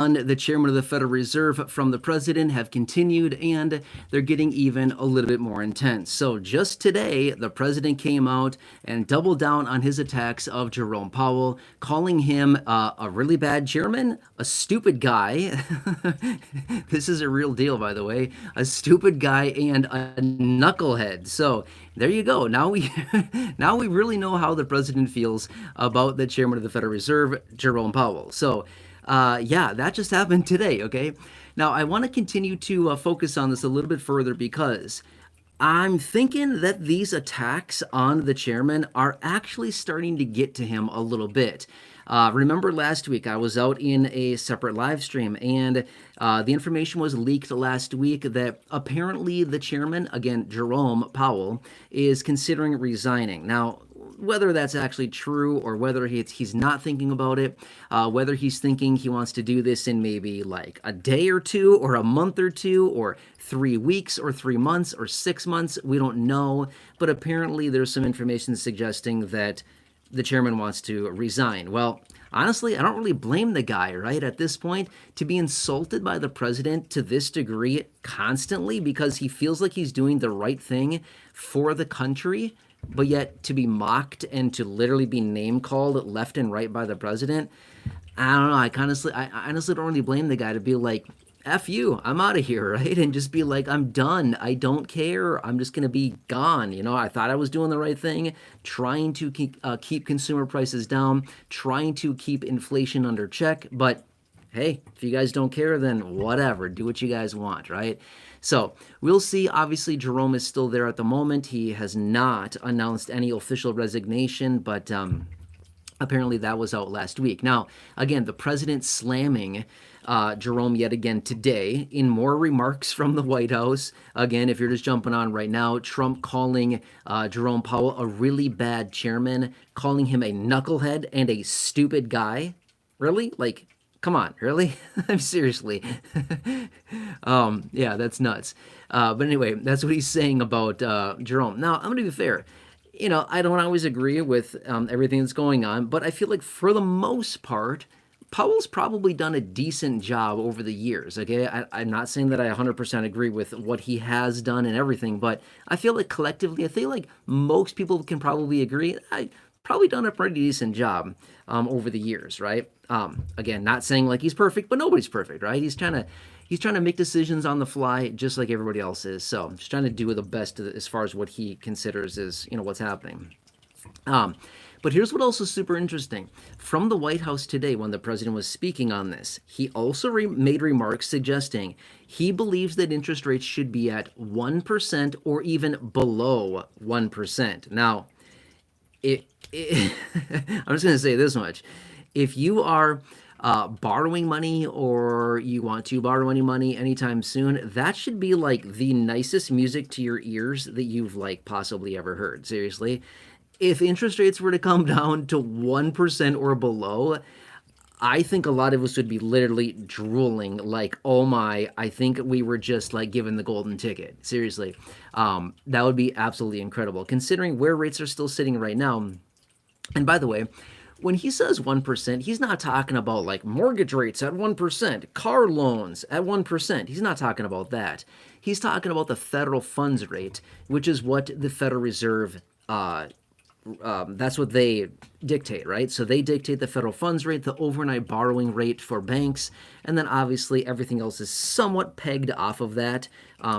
the chairman of the Federal Reserve from the president have continued, and they're getting even a little bit more intense. So just today, the president came out and doubled down on his attacks of Jerome Powell, calling him a really bad chairman, a stupid guy. This is a real deal, by the way, a stupid guy and a knucklehead. So there you go. Now we now we really know how the president feels about the chairman of the Federal Reserve, Jerome Powell. So yeah, that just happened today, okay? Now, I want to continue to focus on this a little bit further because I'm thinking that these attacks on the chairman are actually starting to get to him a little bit. Remember last week I was out in a separate live stream, and the information was leaked last week that apparently the chairman, again, Jerome Powell, is considering resigning. Now, whether that's actually true or whether he's not thinking about it, whether he's thinking he wants to do this in maybe like a day or two or a month or two or 3 weeks or 3 months or 6 months, we don't know. But apparently there's some information suggesting that the chairman wants to resign. Well, honestly, I don't really blame the guy, right? At this point, to be insulted by the president to this degree constantly because he feels like he's doing the right thing for the country, but yet to be mocked and to literally be name called left and right by the president, I don't know. I honestly don't really blame the guy to be like, F you, I'm out of here, right? And just be like, I'm done. I don't care. I'm just going to be gone. You know, I thought I was doing the right thing, trying to keep consumer prices down, trying to keep inflation under check. But hey, if you guys don't care, then whatever. Do what you guys want, right? So we'll see. Obviously, Jerome is still there at the moment. He has not announced any official resignation, but apparently that was out last week. Now, again, the president slamming Jerome yet again today in more remarks from the White House. Again, if you're just jumping on right now, Trump calling Jerome Powell a really bad chairman, calling him a knucklehead and a stupid guy. Really? Like, come on, really? I'm seriously. Yeah, that's nuts. But anyway, that's what he's saying about Jerome. Now, I'm going to be fair. You know, I don't always agree with everything that's going on, but I feel like for the most part, Powell's probably done a decent job over the years, okay? I'm not saying that I 100% agree with what he has done and everything, but I feel like collectively, I feel like most people can probably agree, I probably done a pretty decent job over the years, right? Again, not saying like he's perfect, but nobody's perfect, right? He's trying to make decisions on the fly just like everybody else is. So just trying to do the best as far as what he considers is, you know, what's happening. But here's what else is super interesting. From the White House today, when the president was speaking on this, he also made remarks suggesting he believes that interest rates should be at 1% or even below 1%. Now, I'm just going to say this much. If you are borrowing money or you want to borrow any money anytime soon, that should be like the nicest music to your ears that you've like possibly ever heard. Seriously. If interest rates were to come down to 1% or below, I think a lot of us would be literally drooling like, oh my, I think we were just like given the golden ticket. Seriously. That would be absolutely incredible considering where rates are still sitting right now. And by the way, when he says 1%, he's not talking about like mortgage rates at 1%, car loans at 1%. He's not talking about that. He's talking about the federal funds rate, which is what the Federal Reserve that's what they dictate, right? So they dictate the federal funds rate, the overnight borrowing rate for banks, and then obviously everything else is somewhat pegged off of that.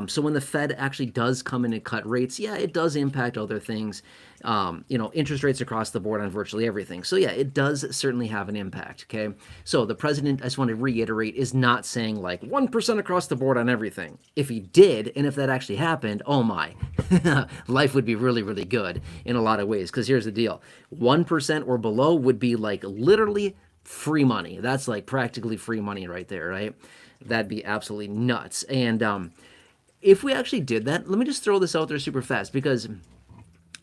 So when the Fed actually does come in and cut rates, yeah, it does impact other things, you know, interest rates across the board on virtually everything. So yeah, it does certainly have an impact, okay? So the president, I just want to reiterate, is not saying like 1% across the board on everything. If he did, and if that actually happened, oh my, life would be really, really good in a lot of ways. Because here's the deal, 1% or below would be like literally free money. That's like practically free money right there, right? That'd be absolutely nuts. And if we actually did that, let me just throw this out there super fast because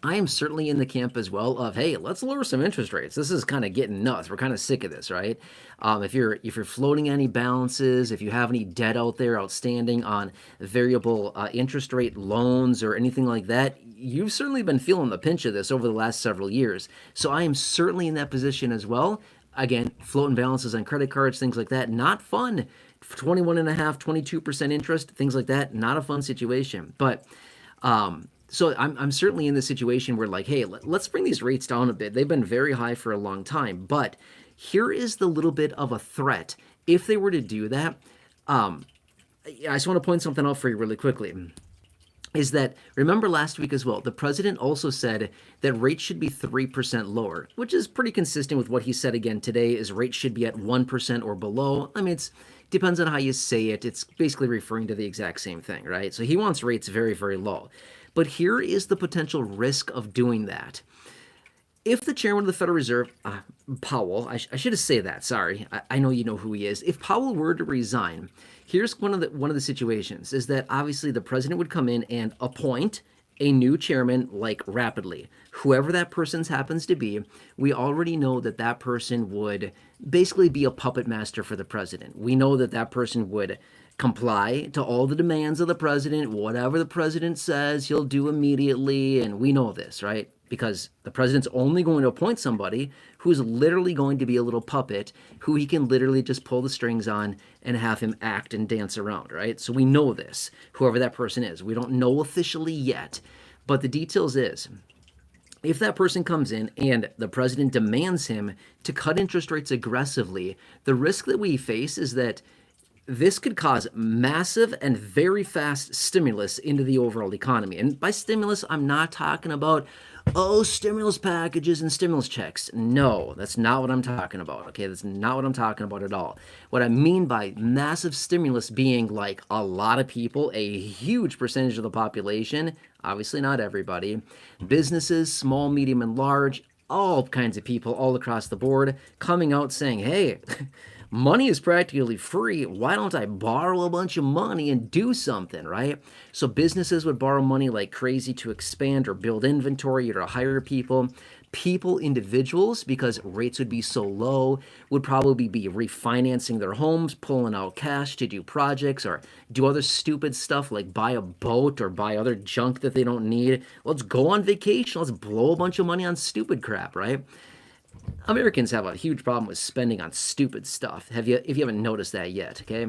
I am certainly in the camp as well of, hey, let's lower some interest rates. This is kind of getting nuts. We're kind of sick of this, right? If you're floating any balances, if you have any debt out there outstanding on variable interest rate loans or anything like that, you've certainly been feeling the pinch of this over the last several years. So I am certainly in that position as well. Again, floating balances on credit cards, things like that, not fun. 21.5, 22% interest, things like that, not a fun situation. But so I'm certainly in the situation where like, hey, let's bring these rates down a bit. They've been very high for a long time, but here is the little bit of a threat. If they were to do that, I just want to point something out for you really quickly. Is that, remember last week as well, the president also said that rates should be 3% lower, which is pretty consistent with what he said again today, is rates should be at 1% or below. I mean, it depends on how you say it. It's basically referring to the exact same thing, right? So he wants rates very, very low. But here is the potential risk of doing that. If the chairman of the Federal Reserve, Powell, I should say that, sorry. I know you know who he is. If Powell were to resign, here's one of the situations, is that obviously the president would come in and appoint a new chairman, like rapidly. Whoever that person happens to be, we already know that that person would basically be a puppet master for the president. We know that that person would comply to all the demands of the president. Whatever the president says, he'll do immediately, and we know this, right? Because the president's only going to appoint somebody who's literally going to be a little puppet who he can literally just pull the strings on and have him act and dance around, right? So we know this, whoever that person is. We don't know officially yet, but the details is, if that person comes in and the president demands him to cut interest rates aggressively, the risk that we face is that this could cause massive and very fast stimulus into the overall economy. And by stimulus, I'm not talking about, stimulus packages and stimulus checks. No, that's not what I'm talking about, okay? That's not what I'm talking about at all. What I mean by massive stimulus being like a lot of people, a huge percentage of the population, obviously not everybody, businesses, small, medium, and large, all kinds of people all across the board coming out saying, hey, money is practically free. Why don't I borrow a bunch of money and do something, right? So businesses would borrow money like crazy to expand or build inventory or to hire people. Individuals, because rates would be so low, would probably be refinancing their homes, pulling out cash to do projects or do other stupid stuff like buy a boat or buy other junk that they don't need. Let's go on vacation. Let's blow a bunch of money on stupid crap, right? Americans have a huge problem with spending on stupid stuff. If you haven't noticed that yet, okay?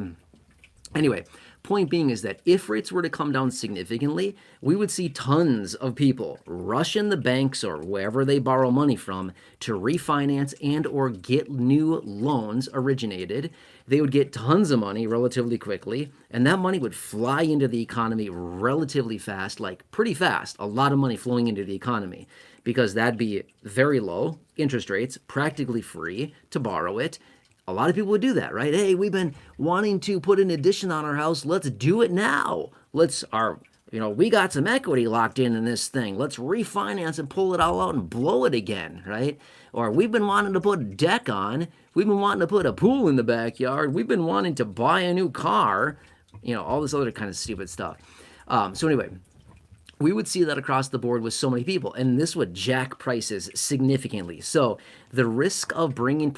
Anyway, point being is that if rates were to come down significantly, we would see tons of people rush in the banks or wherever they borrow money from to refinance and or get new loans originated. They would get tons of money relatively quickly, and that money would fly into the economy relatively fast, like pretty fast, a lot of money flowing into the economy, because that'd be very low interest rates, practically free to borrow it. A lot of people would do that, right? Hey, we've been wanting to put an addition on our house. Let's do it now. We got some equity locked in this thing. Let's refinance and pull it all out and blow it again, right? Or we've been wanting to put a deck on. We've been wanting to put a pool in the backyard. We've been wanting to buy a new car. All this other kind of stupid stuff. So anyway, we would see that across the board with so many people, and this would jack prices significantly. So the risk of bringing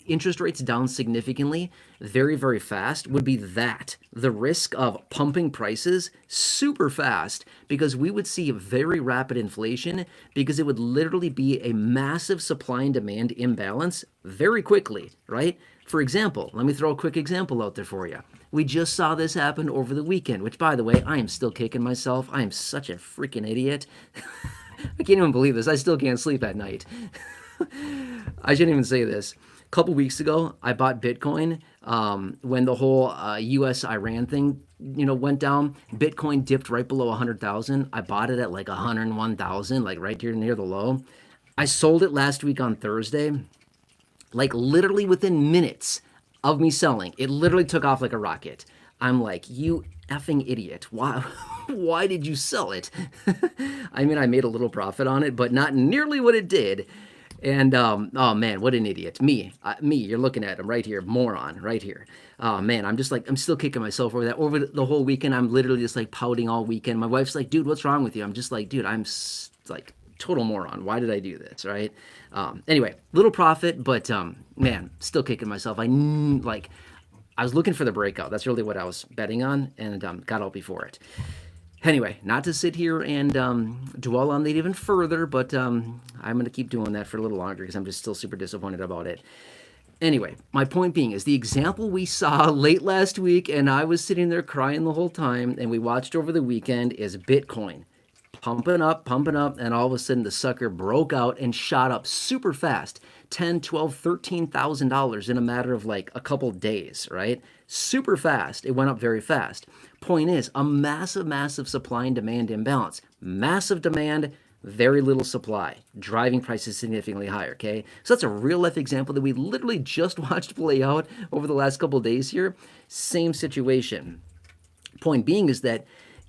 interest rates down significantly very, very fast would be that. The risk of pumping prices super fast, because we would see very rapid inflation, because it would literally be a massive supply and demand imbalance very quickly, right? For example, let me throw a quick example out there for you. We just saw this happen over the weekend, which, by the way, I am still kicking myself. I am such a freaking idiot. I can't even believe this. I still can't sleep at night. I shouldn't even say this. A couple weeks ago, I bought Bitcoin when the whole U.S.-Iran thing, went down. Bitcoin dipped right below 100,000. I bought it at like 101,000, like right here near the low. I sold it last week on Thursday. Like literally within minutes of me selling, it literally took off like a rocket. I'm like, you effing idiot. Why did you sell it? I mean, I made a little profit on it, but not nearly what it did. And, oh man, what an idiot. Me, you're looking at him right here, moron, right here. Oh man, I'm still kicking myself over that. Over the whole weekend, I'm literally just like pouting all weekend. My wife's like, dude, what's wrong with you? I'm just like, dude, I'm like total moron. Why did I do this, right? Anyway, little profit, but man, still kicking myself. I was looking for the breakout. That's really what I was betting on, and got out before it. Anyway, not to sit here and dwell on that even further, but I'm going to keep doing that for a little longer because I'm just still super disappointed about it. Anyway, my point being is the example we saw late last week, and I was sitting there crying the whole time, and we watched over the weekend, is Bitcoin pumping up, and all of a sudden the sucker broke out and shot up super fast. 10, 12, $13,000 in a matter of like a couple days, right? Super fast. It went up very fast. Point is, a massive supply and demand imbalance. Massive demand, very little supply, driving prices significantly higher, okay? So that's a real life example that we literally just watched play out over the last couple of days here. Same situation. Point being is that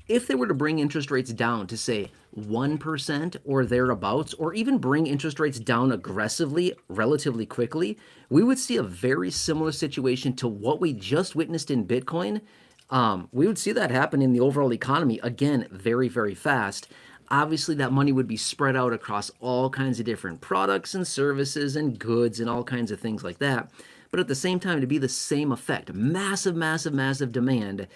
if they were to bring interest rates down to, say, 1% or thereabouts, or even bring interest rates down aggressively, relatively quickly, we would see a very similar situation to what we just witnessed in Bitcoin. We would see that happen in the overall economy, again, very fast. Obviously, that money would be spread out across all kinds of different products and services and goods and all kinds of things like that. But at the same time, to be the same effect, massive demand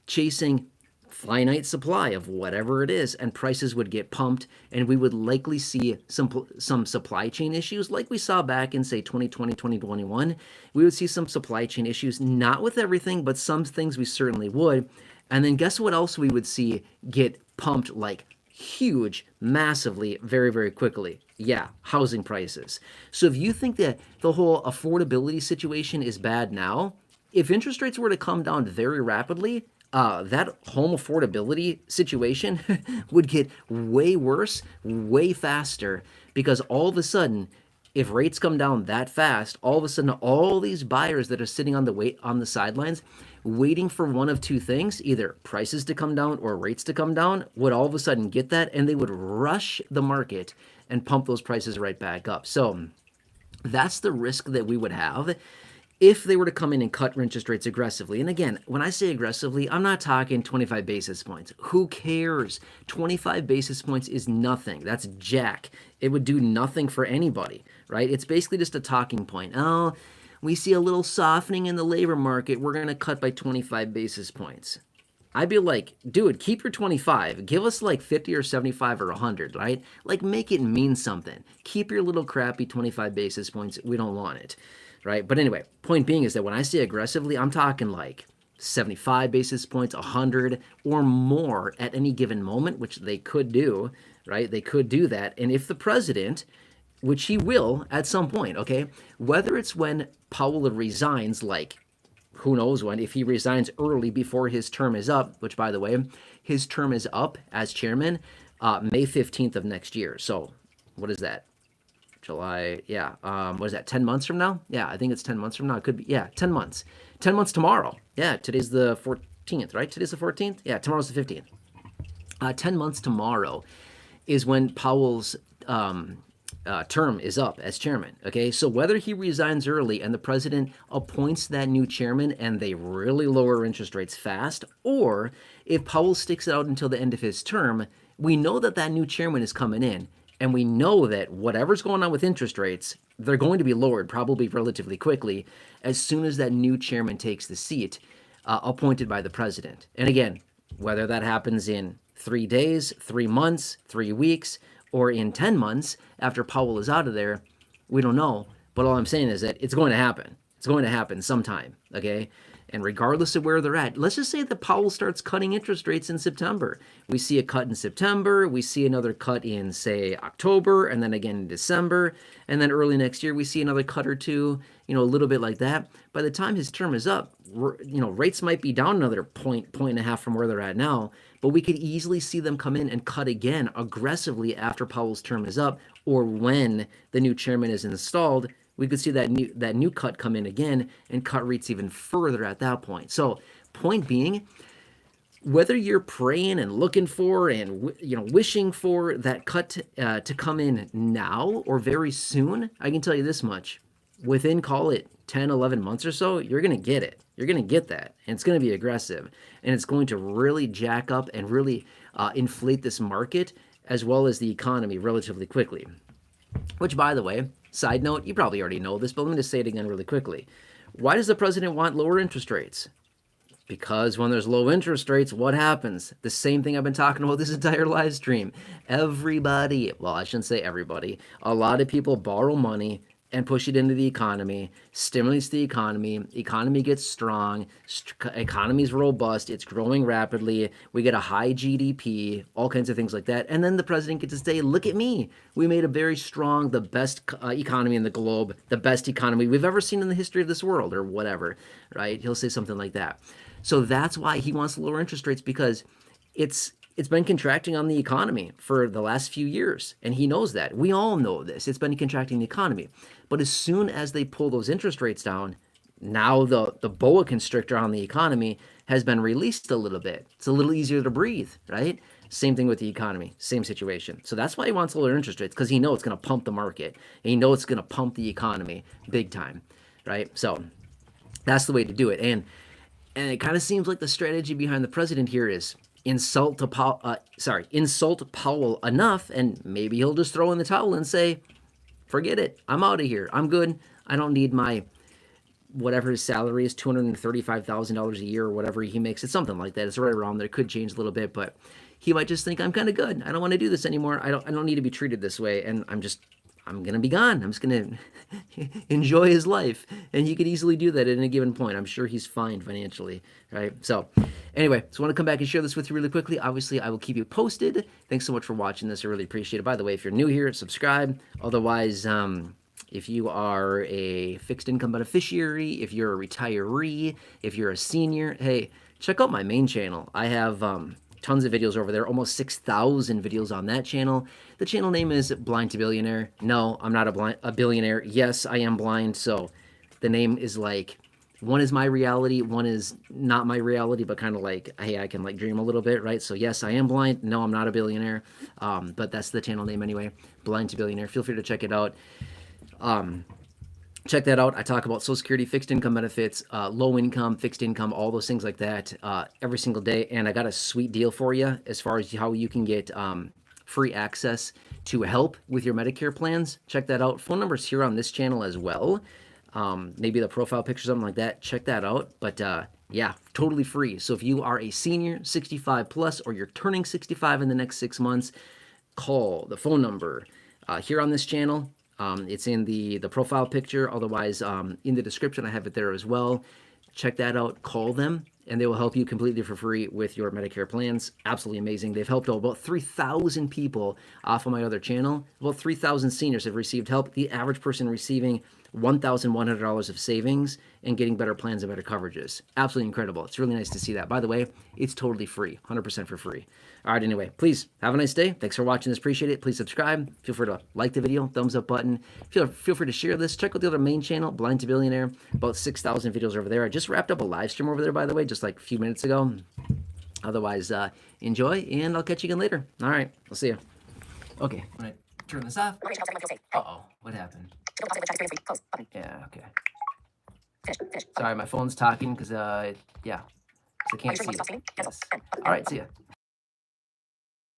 chasing finite supply of whatever it is, and prices would get pumped, and we would likely see some supply chain issues like we saw back in, say, 2020, 2021. We would see some supply chain issues, not with everything, but some things we certainly would. And then guess what else we would see get pumped like huge, massively, very quickly? Yeah, housing prices. So if you think that the whole affordability situation is bad now, if interest rates were to come down very rapidly, that home affordability situation would get way worse, way faster, because all of a sudden, if rates come down that fast, all of a sudden, all these buyers that are sitting on the sidelines, waiting for one of two things, either prices to come down or rates to come down, would all of a sudden get that, and they would rush the market and pump those prices right back up. So that's the risk that we would have if they were to come in and cut interest rates aggressively. And again, when I say aggressively, I'm not talking 25 basis points. Who cares? 25 basis points is nothing. That's jack. It would do nothing for anybody, right? It's basically just a talking point. Oh, we see a little softening in the labor market. We're going to cut by 25 basis points. I'd be like, dude, keep your 25. Give us like 50 or 75 or 100, right? Like, make it mean something. Keep your little crappy 25 basis points. We don't want it. Right? But anyway, point being is that when I say aggressively, I'm talking like 75 basis points, 100 or more at any given moment, which they could do, right? They could do that. And if the president, which he will at some point, okay, whether it's when Powell resigns, like who knows when, if he resigns early before his term is up, which by the way, his term is up as chairman May 15th of next year. So what is that? July, yeah. What is that, 10 months from now? Yeah, I think it's 10 months from now. It could be, yeah, 10 months. 10 months tomorrow. Yeah, today's the 14th, right? Today's the 14th? Yeah, tomorrow's the 15th. 10 months tomorrow is when Powell's term is up as chairman, okay? So whether he resigns early and the president appoints that new chairman and they really lower interest rates fast, or if Powell sticks it out until the end of his term, we know that that new chairman is coming in. And we know that whatever's going on with interest rates, they're going to be lowered probably relatively quickly as soon as that new chairman takes the seat appointed by the president. And again, whether that happens in 3 days, 3 months, 3 weeks, or in 10 months after Powell is out of there, we don't know. But all I'm saying is that it's going to happen. It's going to happen sometime, okay? And regardless of where they're at, let's just say that Powell starts cutting interest rates in September. We see a cut in September, we see another cut in, say, October, and then again in December, and then early next year we see another cut or two, a little bit like that. By the time his term is up, rates might be down another point and a half from where they're at now, but we could easily see them come in and cut again aggressively after Powell's term is up, or when the new chairman is installed. We could see that new cut come in again and cut rates even further at that point. So, point being, whether you're praying and looking for and wishing for that cut to come in now or very soon, I can tell you this much: within, call it 10, 11 months or so, you're going to get it. You're going to get that, and it's going to be aggressive, and it's going to really jack up and really inflate this market as well as the economy relatively quickly. Which, by the way, side note, you probably already know this, but let me just say it again really quickly. Why does the president want lower interest rates? Because when there's low interest rates, what happens? The same thing I've been talking about this entire live stream. Everybody, well, I shouldn't say everybody, a lot of people borrow money and push it into the economy, stimulates the economy gets strong, economy's robust, it's growing rapidly, we get a high GDP, all kinds of things like that. And then the president gets to say, look at me, we made a very strong, the best economy in the globe, the best economy we've ever seen in the history of this world, or whatever, right? He'll say something like that. So that's why he wants to lower interest rates, because it's been contracting on the economy for the last few years, and he knows that. We all know this. It's been contracting the economy. But as soon as they pull those interest rates down, now the boa constrictor on the economy has been released a little bit. It's a little easier to breathe, right? Same thing with the economy, same situation. So that's why he wants to lower interest rates, because he knows it's going to pump the market, and he knows it's going to pump the economy big time, right? So that's the way to do it. And it kind of seems like the strategy behind the president here is insult Powell enough, and maybe he'll just throw in the towel and say, forget it, I'm out of here, I'm good, I don't need my, whatever his salary is, $235,000 a year or whatever he makes. It's something like that. It's right around there. It could change a little bit, but he might just think, I'm kind of good, I don't want to do this anymore, I don't need to be treated this way, and I'm going to be gone. I'm just going to enjoy his life. And he could easily do that at any given point. I'm sure he's fine financially, right? So anyway, just want to come back and share this with you really quickly. Obviously, I will keep you posted. Thanks so much for watching this. I really appreciate it. By the way, if you're new here, subscribe. Otherwise, if you are a fixed income beneficiary, if you're a retiree, if you're a senior, hey, check out my main channel. I have tons of videos over there, almost 6,000 videos on that channel. The channel name is Blind to Billionaire. No, I'm not a billionaire. Yes, I am blind, so the name is like, one is my reality, one is not my reality, but kind of like, hey, I can like dream a little bit, right? So yes, I am blind. No, I'm not a billionaire, but that's the channel name anyway, Blind to Billionaire. Feel free to check it out. Check that out. I talk about Social Security, fixed income benefits, low income, fixed income, all those things like that every single day. And I got a sweet deal for you as far as how you can get free access to help with your Medicare plans. Check that out. Phone number's here on this channel as well. Maybe the profile picture, something like that. Check that out. But yeah, totally free. So if you are a senior, 65 plus, or you're turning 65 in the next 6 months, call the phone number here on this channel. It's in the profile picture. Otherwise, in the description, I have it there as well. Check that out. Call them, and they will help you completely for free with your Medicare plans. Absolutely amazing. They've helped about 3,000 people off of my other channel. About 3,000 seniors have received help. The average person receiving $1,100 of savings and getting better plans and better coverages. Absolutely incredible. It's really nice to see that. By the way, it's totally free, 100% for free. All right, anyway, please have a nice day. Thanks for watching this. Appreciate it. Please subscribe. Feel free to like the video, thumbs up button. Feel free to share this. Check out the other main channel, Blind to Billionaire. About 6,000 videos over there. I just wrapped up a live stream over there, by the way, just like a few minutes ago. Otherwise, enjoy, and I'll catch you again later. All right, I'll see you. Okay, I'm going to turn this off. Uh-oh, what happened? Yeah, okay. Sorry, my phone's talking because, yeah, so I can't see it. Yes. All right, see ya.